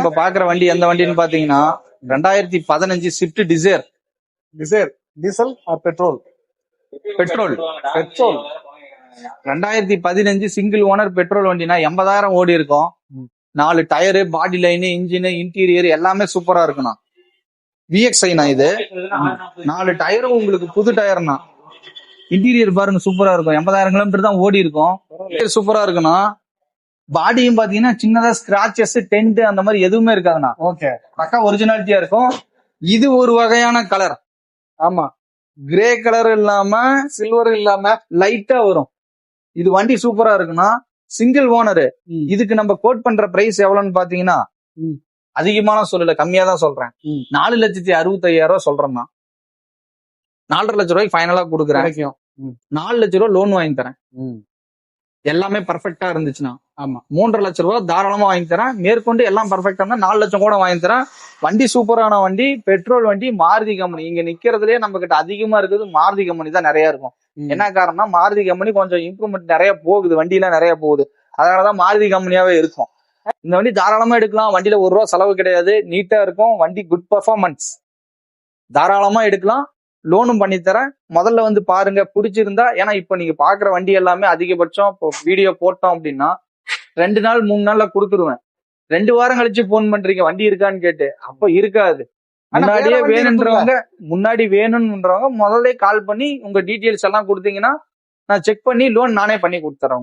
இப்ப பாக்குற வண்டி எந்த வண்டின்னு பாத்தீங்கன்னா 2015 Swift Dzire. Diesel or petrol? Petrol. 2015 single owner petrol வண்டினா 80,000 ஓடி இருக்கும். 4 tyre, body line, engine, interior எல்லாமே சூப்பரா இருக்குண்ணா. விஎக்ஸ்ஐனா இது. 4 டயரும் உங்களுக்கு புது டயர்னா. இன்டீரியர் பாருங்க சூப்பரா இருக்கும். 80,000 கிலோமீட்டர் தான் ஓடி இருக்கும். சூப்பரா இருக்குண்ணா. பாடியும் பாத்தீங்கன்னா சின்னதா ஸ்கிராச்சஸ், டென்ட் அந்த மாதிரி எதுவுமே இருக்காதுண்ணா. ஓகே, பக்கா ஒரிஜினாலிட்டியா இருக்கும். இது ஒரு வகையான கலர். ஆமா, கிரே கலர் இல்லாம சில்வர் இல்லாம லைட்டா வரும். இது வண்டி சூப்பரா இருக்குன்னா. Single owner. இதுக்கு நம்ம கோட் பண்ற பிரைஸ் எவ்வளவுன்னு பாத்தீங்கன்னா அதிகமான சொல்லல, கம்மியா தான் சொல்றேன். 4,65,000 சொல்றேன்னா 4.5 லட்சம் ரூபாய்க்கு ஃபைனலா கொடுக்குறேன். 4 லட்சம் ரூபாய் லோன் வாங்கி தரேன். எல்லாமே பர்ஃபெக்டா இருந்துச்சுன்னா. ஆமா, 3.5 லட்சம் ரூபாய் தாராளமா வாங்கி தரேன். மேற்கொண்டு எல்லாம் பர்ஃபெக்டா இருந்தா 4 லட்சம் கூட வாங்கி தரேன். வண்டி சூப்பரான வண்டி, பெட்ரோல் வண்டி, மாருதி கம்பெனி. இங்க நிக்கிறதுலயே நம்ம கிட்ட அதிகமா இருக்குது மாருதி கம்பெனி தான் நிறைய இருக்கும். என்ன காரணம்னா மாருதி கம்பெனி கொஞ்சம் இம்ப்ரூவ்மெண்ட் நிறைய போகுது, வண்டியெல்லாம் நிறைய போகுது. அதனாலதான் மாருதி கம்பெனியாவே இருக்கும். இந்த வண்டி தாராளமா எடுக்கலாம். வண்டியில ₹1 செலவு கிடையாது. நீட்டா இருக்கும் வண்டி. Good performance. தாராளமா எடுக்கலாம். லோனும் பண்ணி தரேன். முதல்ல வந்து பாருங்க, பிடிச்சிருந்தா. ஏன்னா இப்ப நீங்க பாக்குற வண்டி எல்லாமே அதிகபட்சம் இப்போ வீடியோ போட்டோம் அப்படின்னா 2 நாள் 3 நாள்ல கொடுத்துருவேன். 2 வாரம் கழிச்சு போன் பண்றீங்க வண்டி இருக்கான்னு கேட்டு. அப்ப இருக்காது. முன்னாடியே வேணும்ன்றவங்க முதல்ல கால் பண்ணி உங்க டீட்டெயில்ஸ் எல்லாம் கொடுத்தீங்கன்னா நான் செக் பண்ணி லோன் நானே பண்ணி கொடுத்துறேன்.